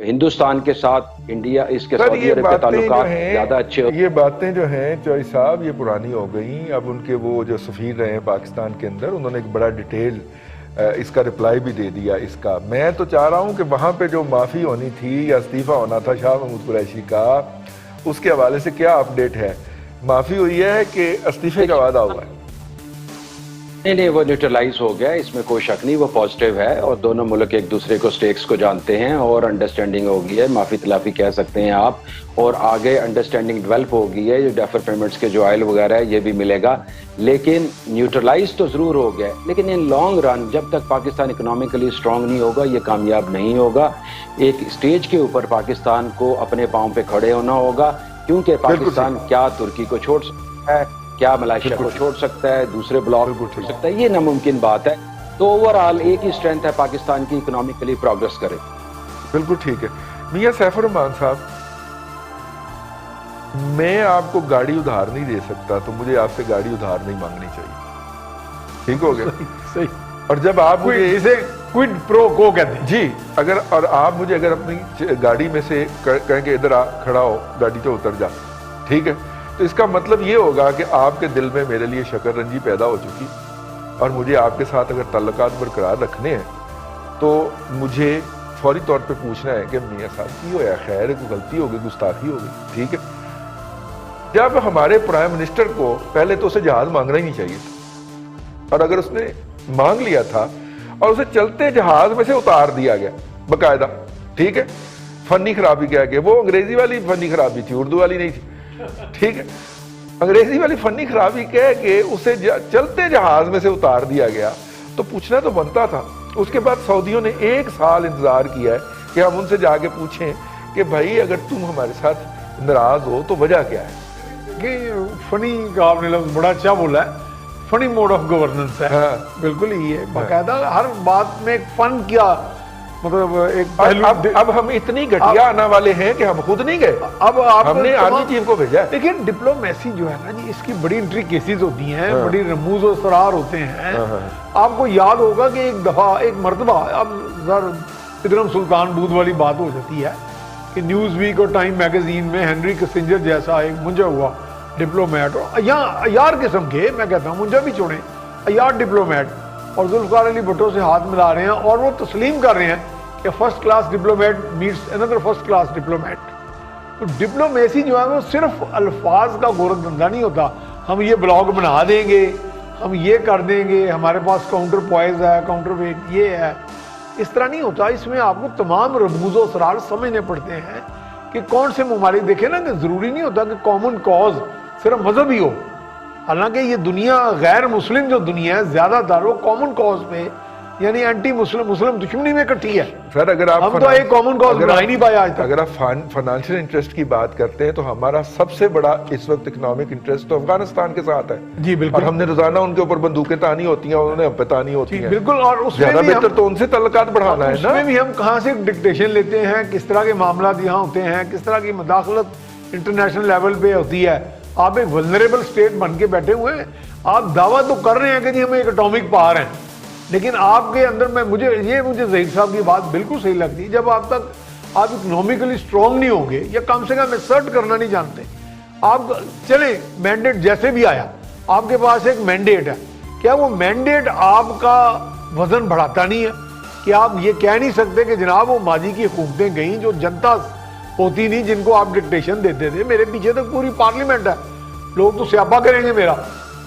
ہندوستان کے ساتھ انڈیا اس کے سعودی عرب کے تعلقات زیادہ اچھے یہ باتیں جو ہیں چوئی صاحب یہ پرانی ہو گئیں. اب ان کے وہ جو سفیر رہے ہیں پاکستان کے اندر انہوں نے ایک بڑا ڈیٹیل اس کا رپلائی بھی دے دیا اس کا. میں تو چاہ رہا ہوں کہ وہاں پہ جو معافی ہونی تھی یا استعفیٰ ہونا تھا شاہ محمود قریشی کا, اس کے حوالے سے کیا اپڈیٹ ہے؟ معافی ہوئی ہے کہ استعفے کا وعدہ ہوا ہے؟ نہیں, وہ نیوٹرلائز ہو گیا, اس میں کوئی شک نہیں, وہ پازیٹیو ہے اور دونوں ملک ایک دوسرے کو سٹیکس کو جانتے ہیں اور انڈرسٹینڈنگ ہو گئی ہے, معافی تلافی کہہ سکتے ہیں آپ, اور آگے انڈرسٹینڈنگ ڈیولپ ہو گئی ہے. جو ڈیفر پیمنٹس کے جو آئل وغیرہ ہے یہ بھی ملے گا, لیکن نیوٹرلائز تو ضرور ہو گیا ہے, لیکن ان لانگ رن جب تک پاکستان اکنامکلی اسٹرانگ نہیں ہوگا یہ کامیاب نہیں ہوگا. ایک اسٹیج کے اوپر پاکستان کو اپنے پاؤں پہ کھڑے ہونا ہوگا, کیونکہ پاکستان کیا ترکی کو چھوڑ سکتا ہے, کیا ملائیشیا کو چھوڑ سکتا ہے, دوسرے بلاک کو چھوڑ سکتا ہے, یہ ناممکن بات ہے. تو اوور آل ایک ہی اسٹرینتھ ہے پاکستان کی, اکنامکلی پروگرس کرے. بالکل ٹھیک ہے. میاں سیف الرحمان صاحب, میں آپ کو گاڑی ادھار نہیں دے سکتا تو مجھے آپ سے گاڑی ادھار نہیں مانگنی چاہیے, ٹھیک ہو گیا؟ صحیح. اور جب آپ مجھے اسے کوئڈ پرو کو کہتے ہیں جی, اگر اور آپ مجھے اگر اپنی گاڑی میں سے کہیں کہ ادھر آ کھڑا ہو, گاڑی سے اتر جا, ٹھیک ہے, تو اس کا مطلب یہ ہوگا کہ آپ کے دل میں میرے لیے شکر رنجی پیدا ہو چکی, اور مجھے آپ کے ساتھ اگر تعلقات برقرار رکھنے ہیں تو مجھے فوری طور پہ پوچھنا ہے کہ میاں صاحب کی ہوا, خیر ہے, کوئی غلطی ہو گئی, گستاخی ہو گئی, ٹھیک ہے. جب ہمارے پرائم منسٹر کو پہلے تو اسے جہاز مانگنا ہی نہیں چاہیے تھا, اور اگر اس نے مانگ لیا تھا اور اسے چلتے جہاز میں سے اتار دیا گیا باقاعدہ, ٹھیک ہے, فنی خرابی کہہ کے, وہ انگریزی والی فنی خرابی تھی, اردو والی نہیں تھی, ٹھیک ہے, انگریزی والی فنی خرابی کہہ کے اسے چلتے جہاز میں سے اتار دیا گیا, تو پوچھنا تو بنتا تھا. اس کے بعد سعودیوں نے 1 سال انتظار کیا ہے کہ ہم ان سے جا کے پوچھیں کہ بھائی اگر تم ہمارے ساتھ ناراض ہو تو وجہ کیا ہے. کہ فنی کا آپ نے لفظ بڑا اچھا بولا ہے, فنی موڈ آف گورننس ہے. بالکل ہی ہے, باقاعدہ ہر بات میں ایک فن کیا مطلب ایک پہلو. اب ہم اتنی گھٹیا آنا والے ہیں کہ ہم خود نہیں گئے, اب ہم نے آرمی چیف کو بھیجا ہے. لیکن ڈپلومیسی جو ہے نا جی, اس کی بڑی انٹریکیسیز ہوتی ہیں, بڑی رموز و اسرار ہوتے ہیں. آپ کو یاد ہوگا کہ ایک دفعہ ایک مرتبہ, اب ذرا ادرم سلطان بود والی بات ہو جاتی ہے کہ نیوز ویک اور ٹائم میگزین میں ہنری کسنجر جیسا ایک منجا ہوا ڈپلومیٹ, اور عیار قسم کے, میں کہتا ہوں منجا بھی چھوڑیں, عیار ڈپلومیٹ, اور ذوالفقار علی بھٹو سے ہاتھ ملا رہے ہیں اور وہ تسلیم کر رہے ہیں کہ first class diplomat meets another first class diplomat. تو ڈپلومیسی جو ہے وہ صرف الفاظ کا گورکھ دھندا نہیں ہوتا, ہم یہ بلاگ بنا دیں گے, ہم یہ کر دیں گے, ہمارے پاس کاؤنٹر پوائز ہے, کاؤنٹر ویٹ یہ ہے, اس طرح نہیں ہوتا. اس میں آپ کو تمام رموز و اسرار سمجھنے پڑتے ہیں کہ کون سے ممالک. دیکھیں نا کہ ضروری نہیں ہوتا کہ کامن کاز صرف مذہب ہی ہو, حالانکہ یہ دنیا غیر مسلم جو دنیا ہے زیادہ تر وہ کامن کاز پہ, یعنی اینٹی مسلم دشمنی میں اکٹھی ہے. سر اگر آپ ہم تو ایک کامن کاز بنا ہی نہیں پایا آج تک. اگر آپ فائنانشیل انٹرسٹ کی بات کرتے ہیں تو ہمارا سب سے بڑا اس وقت اکنامک انٹرسٹ تو افغانستان کے ساتھ ہے. جی بالکل, اور ہم نے روزانہ ان کے اوپر بندوقیں تانی ہوتی ہیں, انہوں نے ہم پہ تانی ہوتی ہیں. بالکل, اور اس میں زیادہ بہتر تو ان سے تعلقات بڑھانا ہے نا. اس میں بھی ہم کہاں سے ڈکٹیشن لیتے ہیں, کس طرح کے معاملات یہاں ہوتے ہیں, کس طرح کی مداخلت انٹرنیشنل لیول پہ ہوتی ہے. آپ ایک ولنریبل اسٹیٹ بن کے بیٹھے ہوئے ہیں, آپ دعویٰ تو کر رہے ہیں کہ جی ہم ایک اٹامک پاور ہیں, لیکن آپ کے اندر میں مجھے ظہیر صاحب کی بات بالکل صحیح لگتی ہے, جب آپ تک آپ اکنامکلی اسٹرانگ نہیں ہوں گے یا کم سے کم ایسرٹ کرنا نہیں جانتے, آپ چلیں مینڈیٹ جیسے بھی آیا, آپ کے پاس ایک مینڈیٹ ہے, کیا وہ مینڈیٹ آپ کا وزن بڑھاتا نہیں ہے؟ کہ آپ یہ کہہ نہیں سکتے کہ جناب وہ ماضی کی حکومتیں گئیں جو جنتا ہوتی نہیں, جن کو آپ ڈکٹیشن دیتے تھے, میرے پیچھے تک پوری پارلیمنٹ ہے, لوگ تو سیاپا کریں گے میرا.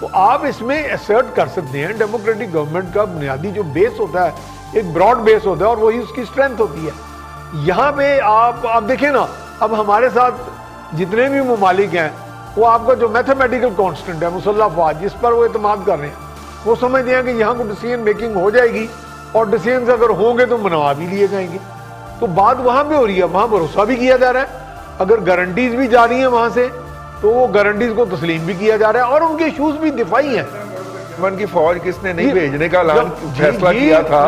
تو آپ اس میں ایسرٹ کر سکتے ہیں. ڈیموکریٹک گورنمنٹ کا بنیادی جو بیس ہوتا ہے ایک براڈ بیس ہوتا ہے, اور وہی اس کی اسٹرینتھ ہوتی ہے. یہاں پہ آپ دیکھیں نا, اب ہمارے ساتھ جتنے بھی ممالک ہیں وہ آپ کا جو میتھمیٹیکل کانسٹنٹ ہے مسلح افواج, جس پر وہ اعتماد کر رہے ہیں, وہ سمجھتے ہیں کہ یہاں کو ڈیسیژن میکنگ ہو جائے گی, اور ڈیسیژنز اگر ہوں گے تو منوا بھی لیے جائیں گے. تو بات وہاں پہ ہو رہی ہے, وہاں بھروسہ بھی کیا جا رہا ہے, اگر گارنٹیز بھی جا رہی ہیں وہاں سے تو وہ گارنٹیز کو تسلیم بھی کیا جا رہا ہے, اور ان کے ایشوز بھی دفاعی ہیں. یمن کی فوج کس نے نہیں بھیجنے کا اعلان فیصلہ کیا تھا,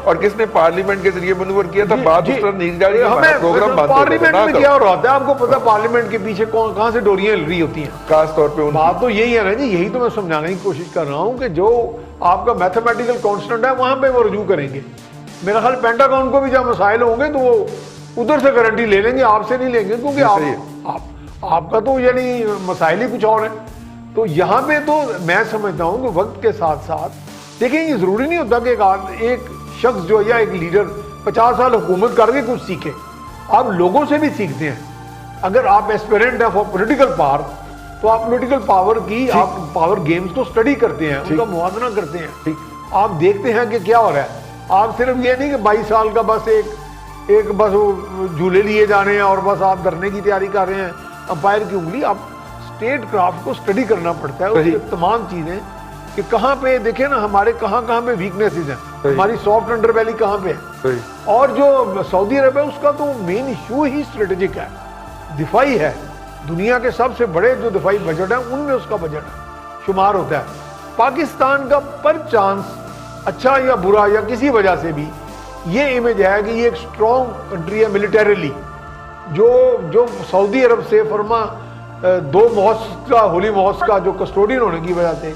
اور کس نے پارلیمنٹ کے ذریعے منور کیا تھا, بات اس طرح نہیں جا رہی ہے, پروگرام بند ہو گیا. پارلیمنٹ میں کیا ہو رہا ہے آپ کو پتا, پارلیمنٹ کے پیچھے کہاں سے ڈوریاں ہل رہی ہوتی ہیں. خاص طور پہ بات تو یہی ہے نا جی, یہی تو میں سمجھانے کی کوشش کر رہا ہوں کہ جو آپ کا میتھمیٹیکل کانسٹنٹ ہے وہاں پہ وہ رجوع کریں گے. میرا خیال پینٹاگون کو بھی جب مسائل ہوں گے تو وہ ادھر سے گارنٹی لے لیں گے, آپ سے نہیں لیں گے, کیونکہ صحیح ہے. آپ کا تو یعنی مسائل ہی کچھ اور ہیں. تو یہاں پہ تو میں سمجھتا ہوں کہ وقت کے ساتھ ساتھ دیکھیں, یہ ضروری نہیں ہوتا کہ ایک شخص جو یا ایک لیڈر 50 سال حکومت کر کے کچھ سیکھے. آپ لوگوں سے بھی سیکھتے ہیں. اگر آپ ایسپیرنٹ ہیں فار پولیٹیکل پاور تو آپ پولیٹیکل پاور کی آپ پاور گیمز کو سٹڈی کرتے ہیں, ان کا موازنہ کرتے ہیں, آپ دیکھتے ہیں کہ کیا ہو رہا ہے. آپ صرف یہ نہیں کہ 22 سال کا بس ایک بس جھولے لیے جانے ہیں اور بس آپ دھرنے کی تیاری کر رہے ہیں امپائر کی انگلی. آپ اسٹیٹ کرافٹ کو سٹڈی کرنا پڑتا ہے, اس کی تمام چیزیں کہ کہاں پہ دیکھیں نا ہمارے کہاں پہ ویکنیسز ہیں, ہماری سافٹ انڈر ویلی کہاں پہ ہے. اور جو سعودی عرب ہے اس کا تو مین ایشو ہی اسٹریٹجک ہے, دفاعی ہے. دنیا کے سب سے بڑے جو دفاعی بجٹ ہیں ان میں اس کا بجٹ شمار ہوتا ہے. پاکستان کا پر چانس اچھا یا برا یا کسی وجہ سے بھی یہ امیج ہے کہ یہ ایک سٹرونگ کنٹری ہے ملیٹریلی, جو سعودی عرب سے فرما 2 ماسک کا ہولی ماسک کا جو کسٹوڈین ہونے کی وجہ سے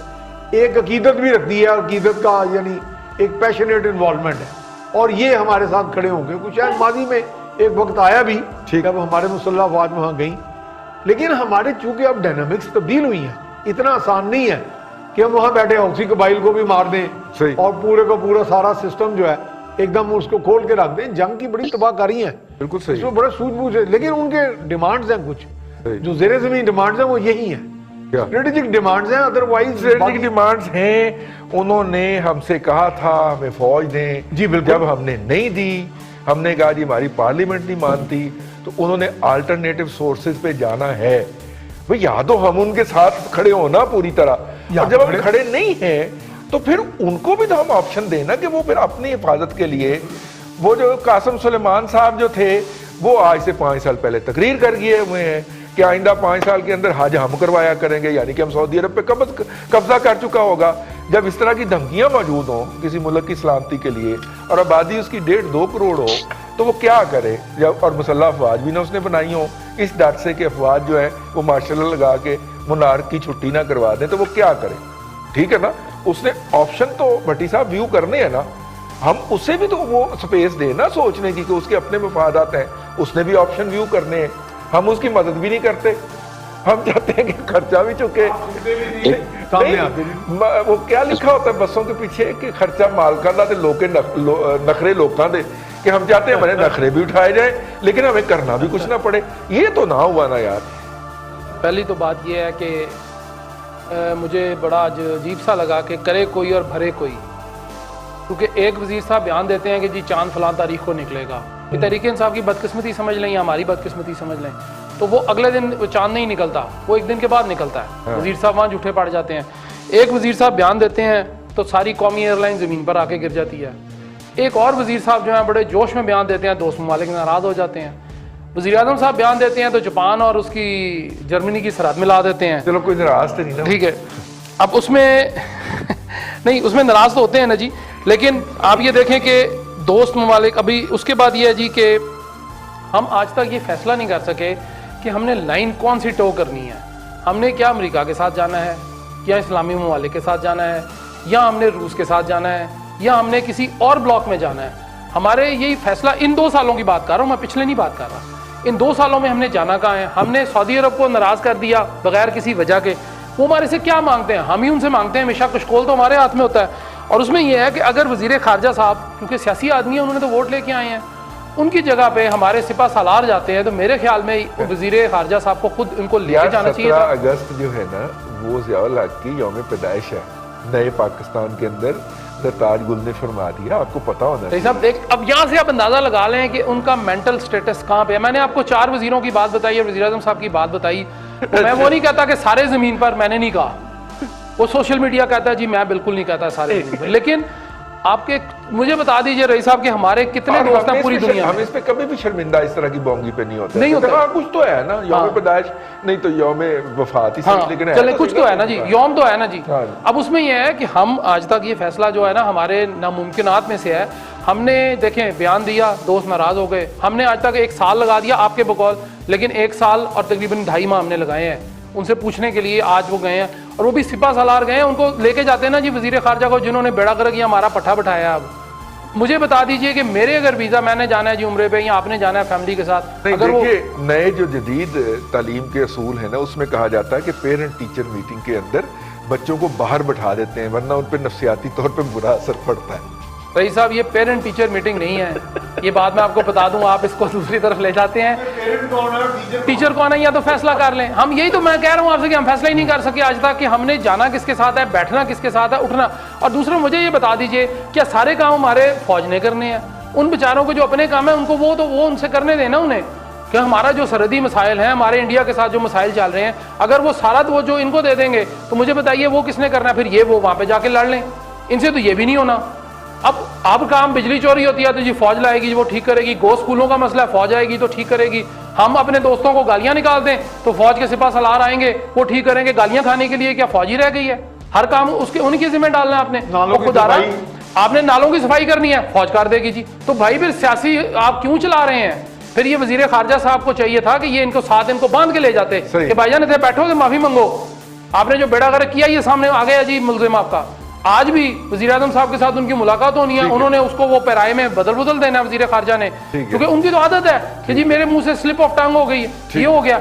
ایک عقیدت بھی رکھتی ہے, اور عقیدت کا یعنی ایک پیشنیٹ انوالومنٹ ہے, اور یہ ہمارے ساتھ کھڑے ہوں گے. کچھ شاید ماضی میں ایک وقت آیا بھی جب ہمارے مسلح افواج وہاں گئیں, لیکن ہمارے چونکہ اب ڈائنامکس تبدیل ہوئی ہیں, اتنا آسان نہیں ہے کہ ہم وہاں بیٹھے حوثی قبائل کو بھی مار دیں اور پورے کا پورا سارا سسٹم جو ہے ایک دم اس کو کھول کے رکھ دیں. جنگ کی بڑی تباہ کاری ہیں, بالکل اس صحیح, میں بڑے سوجھ بوجھ ہے, لیکن ان کے ڈیمانڈز ہیں کچھ جو زیر زمین ڈیمانڈز ہیں وہ یہی ہیں, اسٹریٹجک ڈیمانڈز ہیں. ادروائز اسٹریٹجک ڈیمانڈز ہیں. انہوں نے ہم سے کہا تھا ہمیں فوج دیں, جی بالکل, جب ہم نے نہیں دی, ہم نے کہا جی ہماری پارلیمنٹ نہیں مانتی, تو انہوں نے آلٹرنیٹو سورسز پہ جانا ہے. بھئی یا تو ہم ان کے ساتھ کھڑے ہونا پوری طرح, اور جب ہم کھڑے نہیں ہیں تو پھر ان کو بھی تو ہم آپشن دینا کہ وہ پھر اپنی حفاظت کے لیے, وہ جو قاسم سلیمان صاحب جو تھے وہ آج سے 5 سال پہلے تقریر کر گئے ہوئے ہیں کہ آئندہ 5 سال کے اندر حج ہم کروایا کریں گے, یعنی کہ ہم سعودی عرب پہ قبضہ کر چکا ہوگا. جب اس طرح کی دھمکیاں موجود ہوں کسی ملک کی سلامتی کے لیے اور آبادی اس کی 1.5-2 کروڑ ہو تو وہ کیا کرے, اور مسلح افواج بھی نہ اس نے بنائی ہوں اس ڈر سے کہ افواج جو ہے وہ مارشل لا لگا کے منارک کی چھٹی نہ کروا دیں, تو وہ کیا کرے. ٹھیک ہے نا, اس نے آپشن تو بھٹی صاحب ویو کرنے ہیں نا, ہم اسے بھی تو وہ سپیس دیں نا سوچنے کی کہ اس کے اپنے مفادات ہیں, اس نے بھی آپشن ویو کرنے ہیں. ہم اس کی مدد بھی نہیں کرتے, ہم چاہتے ہیں کہ خرچہ بھی چکے. وہ کیا لکھا ہوتا ہے بسوں کے پیچھے کہ خرچہ مالکاں دا تے لوکے نخرے لوکاں دے, کہ ہم چاہتے ہیں ہمارے نخرے بھی اٹھائے جائیں لیکن ہمیں کرنا بھی کچھ نہ پڑے. یہ تو نہ ہوا نا یار. پہلی تو بات یہ ہے کہ مجھے بڑا عجیب سا لگا کہ کرے کوئی اور بھرے کوئی, کیونکہ ایک وزیر صاحب بیان دیتے ہیں کہ جی چاند فلاں تاریخ کو نکلے گا. یہ تحریک انصاف کی بدقسمتی سمجھ لیں یا ہماری بدقسمتی سمجھ لیں, تو وہ اگلے دن چاند نہیں نکلتا, وہ ایک دن کے بعد نکلتا ہے. وزیر صاحب وہاں جھوٹے پڑ جاتے ہیں. ایک وزیر صاحب بیان دیتے ہیں تو ساری قومی ایئر لائن زمین پر آ کے گر جاتی ہے. ایک اور وزیر صاحب جو ہیں بڑے جوش میں بیان دیتے ہیں, دوست ممالک ناراض ہو جاتے ہیں. وزیر اعظم صاحب بیان دیتے ہیں تو جاپان اور اس کی جرمنی کی سرحد ملا دیتے ہیں. چلو کوئی ناراض تو نہیں نا, ٹھیک ہے. اب اس میں نہیں, اس میں ناراض تو ہوتے ہیں نا جی, لیکن آپ یہ دیکھیں کہ دوست ممالک, ابھی اس کے بعد یہ ہے جی کہ ہم آج تک یہ فیصلہ نہیں کر سکے کہ ہم نے لائن کون سی ٹو کرنی ہے. ہم نے کیا امریکہ کے ساتھ جانا ہے, یا اسلامی ممالک کے ساتھ جانا ہے, یا ہم نے روس کے ساتھ جانا ہے, یا ہم نے کسی اور بلاک میں جانا ہے. ہمارے یہی فیصلہ ان 2 سالوں کی بات کر رہا ہوں, میں پچھلے نہیں بات کر رہا. ان 2 سالوں میں ہم نے جانا کہاں ہے. ہم نے سعودی عرب کو ناراض کر دیا بغیر کسی وجہ کے. وہ ہمارے سے کیا مانگتے ہیں, ہم ہی ان سے مانگتے ہیں. ہمیشہ کشکول تو ہمارے ہاتھ میں ہوتا ہے. اور اس میں یہ ہے کہ اگر وزیر خارجہ صاحب, کیونکہ سیاسی آدمی ہیں, انہوں نے تو ووٹ لے کے آئے ہیں, ان کی جگہ پہ ہمارے سپاہ سالار جاتے ہیں, تو میرے خیال میں وزیر خارجہ صاحب کو خود ان کو لے کے جانا چاہیے. 17 اگست جو ہے نا وہ ضیاء الحق کی یوم پیدائش ہے. نئے پاکستان کے اندر سرتاج گل نے فرما دیا, آپ کو پتا ہونا صاحب. دیکھ, اب یہاں سے آپ اندازہ لگا لیں کہ ان کا مینٹل سٹیٹس کہاں پہ ہے. میں نے آپ کو 4 وزیروں کی بات بتائی ہے, وزیر اعظم صاحب کی بات بتائی. میں وہ نہیں کہتا کہ سارے زمین پر, میں نے نہیں کہا. وہ سوشل میڈیا کہتا ہے جی, میں بالکل نہیں کہتا سارے زمین پر. لیکن آپ کے مجھے بتا دیجئے رئیس صاحب کہ ہمارے کتنے دوست ہیں پوری دنیا میں. ہم اس پہ کبھی بھی شرمندہ اس طرح کی بونگی پہ نہیں ہوتے. نہیں ہوتے. ہاں کچھ تو ہے نا, یوم پیدائش نہیں تو یوم وفات ہی صحیح, لیکن چلے کچھ تو ہے نا جی, یوم تو ہے نا جی. اب اس میں یہ ہے کہ ہم آج تک یہ فیصلہ جو ہے نا ہمارے ناممکنات میں سے ہے. ہم نے دیکھیں بیان دیا, دوست ناراض ہو گئے. ہم نے آج تک 1 سال لگا دیا آپ کے بقول, لیکن 1 سال اور تقریباً 2.5 ماہ ہم نے لگائے ہیں ان سے پوچھنے کے لیے. آج وہ گئے ہیں, اور وہ بھی سپاہ سالار گئے ہیں, ان کو لے کے جاتے ہیں نا جی وزیر خارجہ کو, جنہوں نے بیڑا گرک یا ہمارا پٹھا بٹھایا. اب مجھے بتا دیجئے کہ میرے اگر ویزا میں نے جانا ہے جی عمرے پہ یا آپ نے جانا ہے فیملی کے ساتھ، نہیں اگر وہ دیکھیے نئے جو جدید تعلیم کے اصول ہیں نا اس میں کہا جاتا ہے کہ پیرنٹ ٹیچر میٹنگ کے اندر بچوں کو باہر بٹھا دیتے ہیں ورنہ ان پہ نفسیاتی طور پہ برا اثر پڑتا ہے. رئیس صاحب یہ پیرنٹ ٹیچر میٹنگ نہیں ہے، یہ بات میں آپ کو بتا دوں، آپ اس کو دوسری طرف لے جاتے ہیں. ٹیچر کون ہے یا تو فیصلہ کر لیں. ہم یہی تو میں کہہ رہا ہوں آپ سے کہ ہم فیصلہ ہی نہیں کر سکے آج تک کہ ہم نے جانا کس کے ساتھ ہے، بیٹھنا کس کے ساتھ ہے، اٹھنا. اور دوسرا مجھے یہ بتا دیجئے کیا سارے کام ہمارے فوج نے کرنے ہیں؟ ان بیچاروں کو جو اپنے کام ہیں ان کو وہ ان سے کرنے دینا انہیں، کہ ہمارا جو سرحدی مسائل ہیں، ہمارے انڈیا کے ساتھ جو مسائل چل رہے ہیں، اگر وہ سارا وہ جو ان کو دے دیں گے تو مجھے بتائیے وہ کس نے کرنا ہے؟ پھر یہ وہ وہاں پہ جا کے لڑ لیں. ان سے تو یہ بھی نہیں ہونا. اب کام بجلی چوری ہوتی ہے تو جی فوج لائے گی وہ ٹھیک کرے گی، گو اسکولوں کا مسئلہ ہے فوج آئے گی تو ٹھیک کرے گی. ہم اپنے دوستوں کو گالیاں نکال دیں تو فوج کے سپاہ سالار آئیں گے وہ ٹھیک کریں گے. گالیاں کھانے کے لیے کیا فوج ہی رہ گئی ہے؟ ہر کام اس کے ان کی ذمہ ڈالنا ہے آپ نے. خدا آپ نے نالوں کی صفائی کرنی ہے فوج کر دے گی جی. تو بھائی پھر سیاسی آپ کیوں چلا رہے ہیں؟ پھر یہ وزیر خارجہ صاحب کو چاہیے تھا کہ یہ ان کو ساتھ ان کو باندھ کے لے جاتے کہ بھائی جان اتنے بیٹھو کہ معافی منگو، آپ نے جو بیڑا غرق کیا یہ سامنے آ گیا جی ملزم آپ کا. آج بھی وزیر اعظم صاحب کے ساتھ ان کی ملاقات ہونی ہے، انہوں نے اس کو وہ پیرائے میں بدل دینا ہے وزیر خارجہ نے، کیونکہ ان کی تو عادت ہے کہ جی میرے منہ سے سلپ آف ٹنگ ہو گئی، یہ ہو گیا.